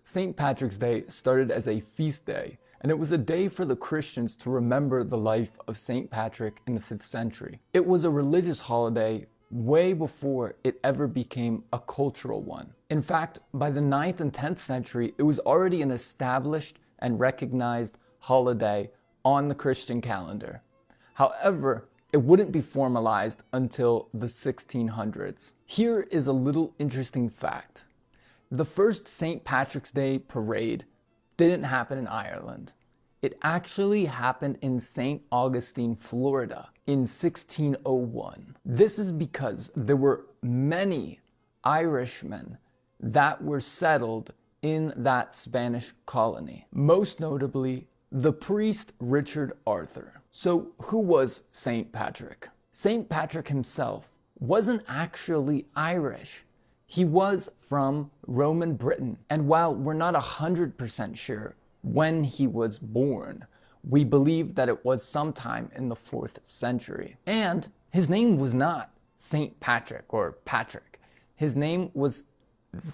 St. Patrick's Day started as a feast day, and it was a day for the Christians to remember the life of St. Patrick in the 5th century. It was a religious holiday way before it ever became a cultural one. In fact, by the 9th and 10th century, it was already an established and recognized holiday on the Christian calendar. However, it wouldn't be formalized until the 1600s. Here is a little interesting fact. The first St. Patrick's Day parade didn't happen in Ireland. It actually happened in St. Augustine, Florida in 1601. This is because there were many Irishmen that were settled in that Spanish colony. Most notably, the priest Richard Arthur. So who was St. Patrick? St. Patrick himself wasn't actually Irish. He was from Roman Britain, and while we're not 100% sure when he was born, we believe that it was sometime in the 4th century. And his name was not St. Patrick or Patrick. His name was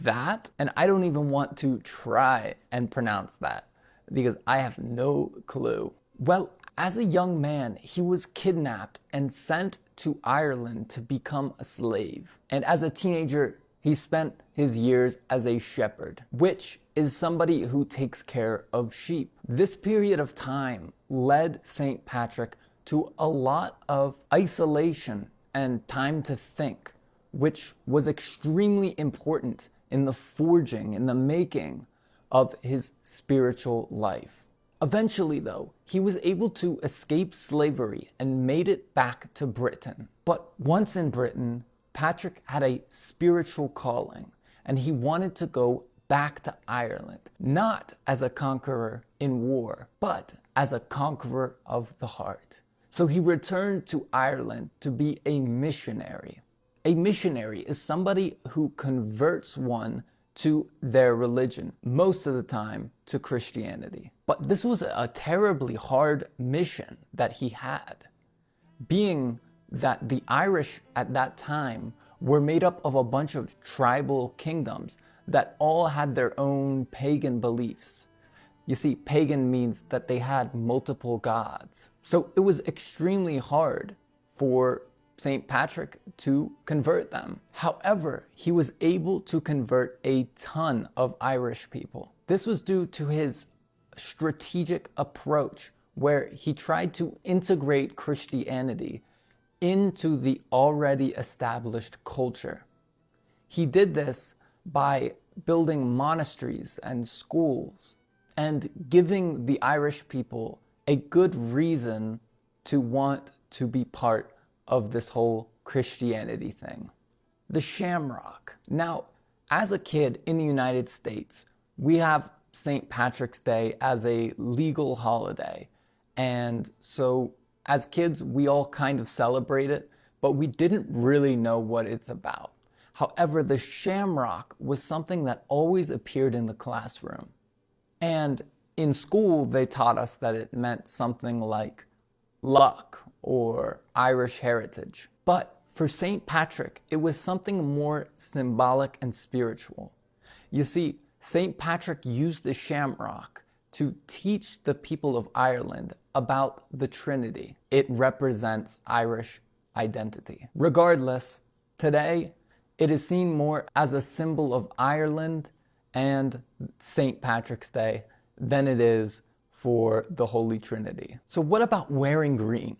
that, and I don't even want to try and pronounce that because I have no clue. Well, as a young man, he was kidnapped and sent to Ireland to become a slave. And as a teenager, he spent his years as a shepherd, which is somebody who takes care of sheep. This period of time led St. Patrick to a lot of isolation and time to think, which was extremely important in the forging, in the making of his spiritual life. Eventually, though, he was able to escape slavery and made it back to Britain. But once in Britain, Patrick had a spiritual calling, and he wanted to go back to Ireland, not as a conqueror in war, but as a conqueror of the heart. So he returned to Ireland to be a missionary. A missionary is somebody who converts one to their religion, most of the time to Christianity. But this was a terribly hard mission that he had, being that the Irish at that time were made up of a bunch of tribal kingdoms that all had their own pagan beliefs. You see, pagan means that they had multiple gods. So it was extremely hard for St. Patrick to convert them. However, he was able to convert a ton of Irish people. This was due to his strategic approach, where he tried to integrate Christianity into the already established culture. He did this by building monasteries and schools and giving the Irish people a good reason to want to be part of this whole Christianity thing. The shamrock. Now, as a kid in the United States, we have St. Patrick's Day as a legal holiday. And so as kids, we all kind of celebrate it, but we didn't really know what it's about. However, the shamrock was something that always appeared in the classroom. And in school, they taught us that it meant something like luck or Irish heritage. But for St. Patrick, it was something more symbolic and spiritual. You see, St. Patrick used the shamrock to teach the people of Ireland about the Trinity. It represents Irish identity. Regardless, today it is seen more as a symbol of Ireland and St. Patrick's Day than it is for the Holy Trinity. So what about wearing green?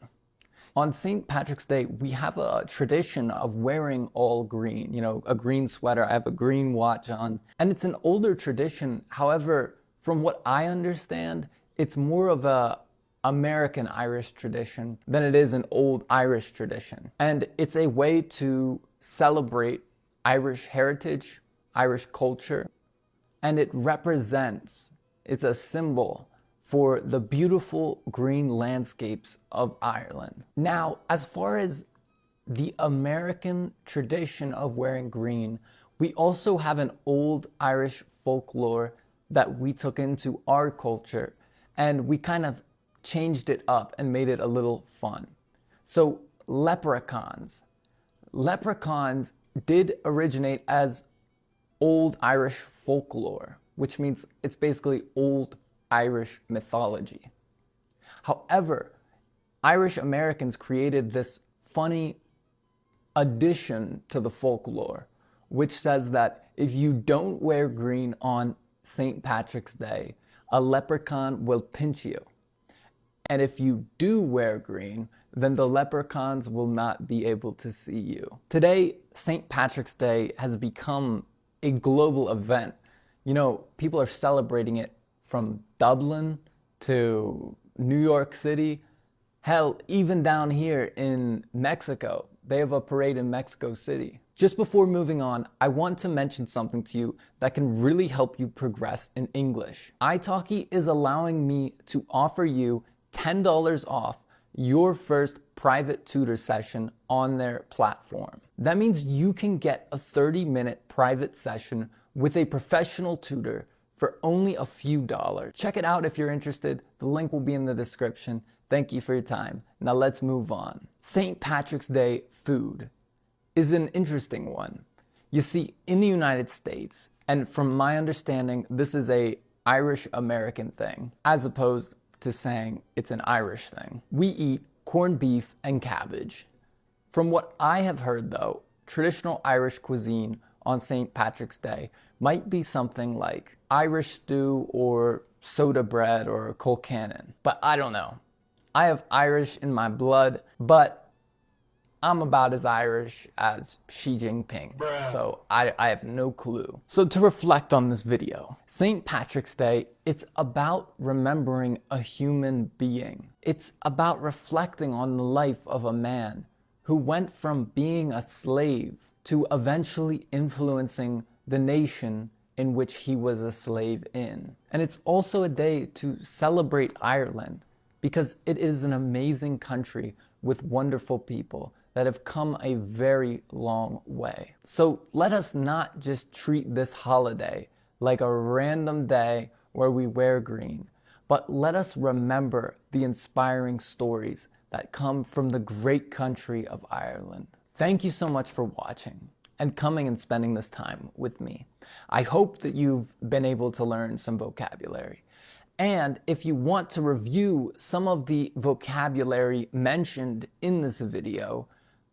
On St. Patrick's Day, we have a tradition of wearing all green, a green sweater. I have a green watch on, and it's an older tradition. However, from what I understand, it's more of a American Irish tradition than it is an old Irish tradition. And it's a way to celebrate Irish heritage, Irish culture, and it's a symbol for the beautiful green landscapes of Ireland. Now, as far as the American tradition of wearing green, we also have an old Irish folklore that we took into our culture, and we kind of changed it up and made it a little fun. So leprechauns. Leprechauns did originate as old Irish folklore. which means it's basically old Irish mythology. However, Irish Americans created this funny addition to the folklore, which says that if you don't wear green on St. Patrick's Day, a leprechaun will pinch you. And if you do wear green, then the leprechauns will not be able to see you. Today, St. Patrick's Day has become a global event. You know, people are celebrating it from Dublin to New York City. Hell, even down here in Mexico, they have a parade in Mexico City. Just before moving on, I want to mention something to you that can really help you progress in English. Italki is allowing me to offer you $10 off your first private tutor session on their platform. That means you can get a 30-minute private session with a professional tutor for only a few dollars. Check it out if you're interested. The link will be in the description. Thank you for your time. Now let's move on. St. Patrick's Day food is an interesting one. You see, in the United States, and from my understanding, this is a Irish American thing, as opposed to saying it's an Irish thing. We eat corned beef and cabbage. From what I have heard though, traditional Irish cuisine on St. Patrick's Day might be something like Irish stew or soda bread or colcannon. But I don't know. I have Irish in my blood, but I'm about as Irish as Xi Jinping, so I have no clue. So to reflect on this video, St. Patrick's Day, it's about remembering a human being. It's about reflecting on the life of a man who went from being a slave to eventually influencing the nation in which he was a slave in. And it's also a day to celebrate Ireland because it is an amazing country with wonderful people that have come a very long way. So let us not just treat this holiday like a random day where we wear green, but let us remember the inspiring stories that come from the great country of Ireland. Thank you so much for watching and coming and spending this time with me. I hope that you've been able to learn some vocabulary. And if you want to review some of the vocabulary mentioned in this video,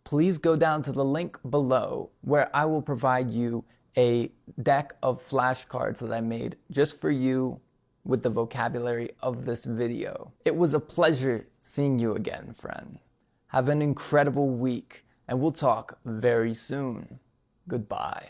please go down to the link below where I will provide you a deck of flashcards that I made just for you with the vocabulary of this video. It was a pleasure seeing you again, friend. Have an incredible week, and we'll talk very soon. Goodbye.